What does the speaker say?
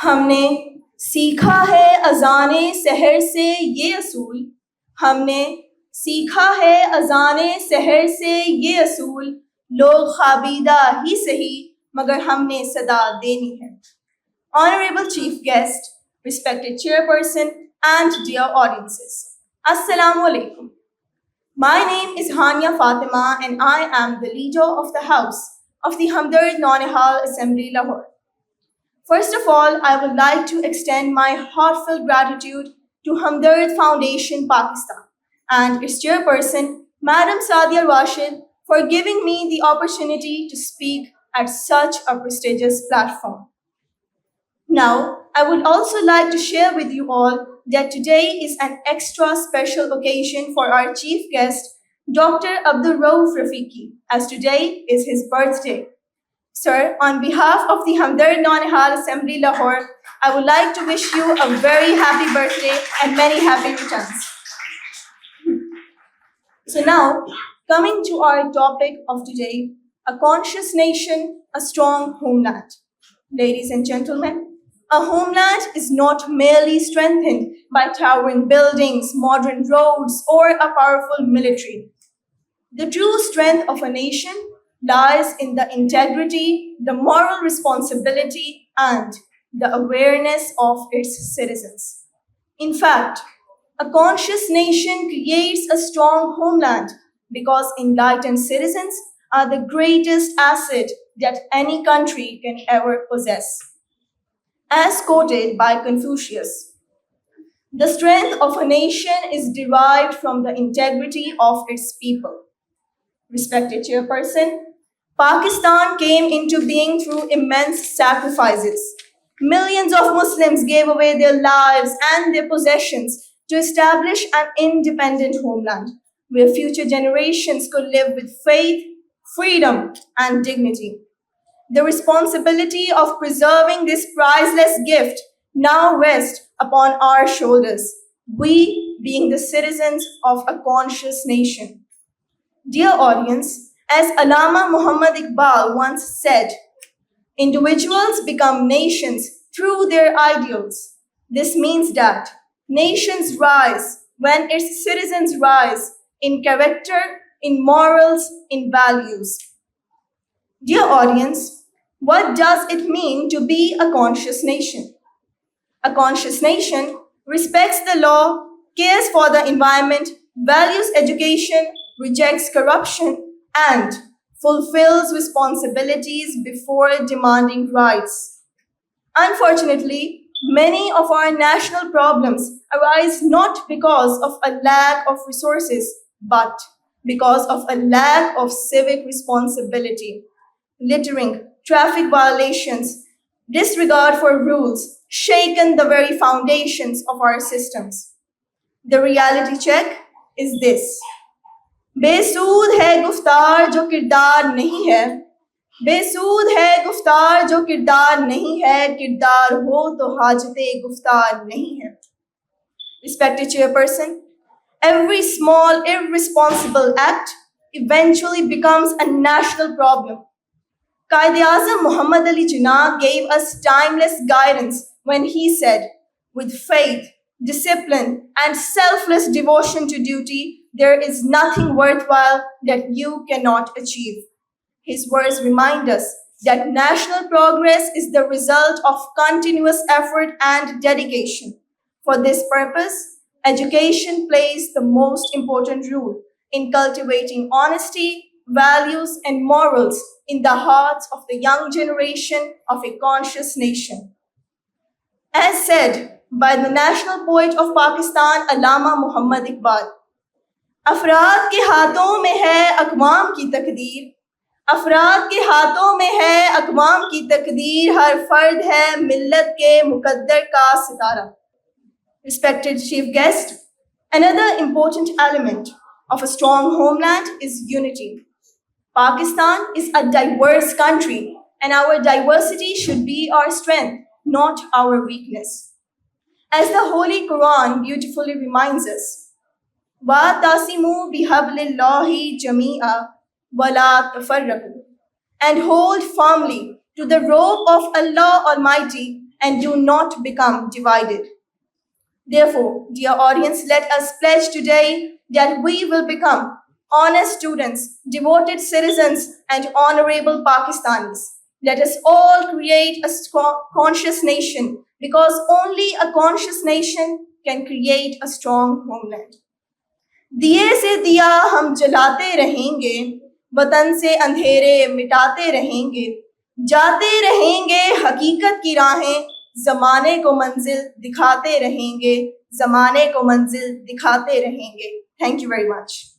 ہم نے سیکھا ہے اذان سحر سے یہ اصول، ہم نے سیکھا ہے اذان سحر سے یہ اصول، لوگ خوابیدہ ہی سہی مگر ہم نے صدا دینی ہے. Honorable Chief Guest, respected Chairperson and dear audiences, Assalamu alaikum. My name is Hania Fatima and I am the leader of the House of the Hamdrd Naunehal Assembly, Lahore. First of all, I would like to extend my heartfelt gratitude to Hamdrd Foundation Pakistan and its chairperson, Madam Sadia Rashid, for giving me the opportunity to speak at such a prestigious platform. Now, I would also like to share with you all that today is an extra special occasion for our chief guest, Dr. Abdullah, as today is his birthday. Sir, on behalf of the Hamdrd Naunehal Assembly, Lahore, I would like to wish you a very happy birthday and many happy returns. So now, coming to our topic of today, a conscious nation, a strong homeland. Ladies and gentlemen, a homeland is not merely strengthened by towering buildings, modern roads, or a powerful military. The true strength of a nation lies in the integrity, the moral responsibility, and the awareness of its citizens. In fact, a conscious nation creates a strong homeland because enlightened citizens are the greatest asset that any country can ever possess. As quoted by Confucius, the strength of a nation is derived from the integrity of its people. Respected Chairperson, Pakistan came into being through immense sacrifices. Millions of Muslims gave away their lives and their possessions to establish an independent homeland where future generations could live with faith, freedom, and dignity. The responsibility of preserving this priceless gift now rests upon our shoulders, we being the citizens of a conscious nation. Dear audience, as Allama Muhammad Iqbal once said, individuals become nations through their ideals. This means that nations rise when its citizens rise in character, in morals, in values. Dear audience, what does it mean to be a conscious nation? A conscious nation respects the law, cares for the environment, values education, rejects corruption, and fulfills responsibilities before demanding rights. Unfortunately, many of our national problems arise not because of a lack of resources, but because of a lack of civic responsibility. Littering, traffic violations, disregard for rules, shaken the very foundations of our systems. The reality check is this. بے سود ہے گفتار جو کردار نہیں ہے، بے سود ہے گفتار جو کردار نہیں ہے، کردار ہو تو حاجت گفتار نہیں ہے. Respected Chairperson, every small irresponsible act eventually becomes a national problem. Quaid-e-Azam Muhammad Ali Jinnah gave us timeless guidance when he said, with faith, discipline, and selfless devotion to duty, there is nothing worthwhile that you cannot achieve. His words remind us that national progress is the result of continuous effort and dedication. For this purpose, education plays the most important role in cultivating honesty, values, and morals in the hearts of the young generation of a conscious nation. As said by the national poet of Pakistan, Allama Muhammad Iqbal, افراد کے ہاتھوں میں ہے اقوام کی تقدیر، افراد کے ہاتھوں میں ہے اقوام کی تقدیر، ہر فرد ہے ملت کے مقدر کا ستارہ. Respected Chief Guest, another important element of a strong homeland is unity. Pakistan is a diverse country, and our diversity should be our strength, not our weakness. As the Holy Quran beautifully reminds us, وَاتَّصِمُوا بِحَبْلِ اللَّهِ جَمِيعًا وَلَا تَفَرَّقُوا, and hold firmly to the rope of Allah Almighty and do not become divided. Therefore, dear audience, let us pledge today that we will become honest students, devoted citizens, and honorable Pakistanis. Let us all create a conscious nation, because only a conscious nation can create a strong homeland. دیے سے دیا ہم جلاتے رہیں گے, وطن سے اندھیرے مٹاتے رہیں گے, جاتے رہیں گے حقیقت کی راہیں, زمانے کو منزل دکھاتے رہیں گے, زمانے کو منزل دکھاتے رہیں گے. Thank you very much.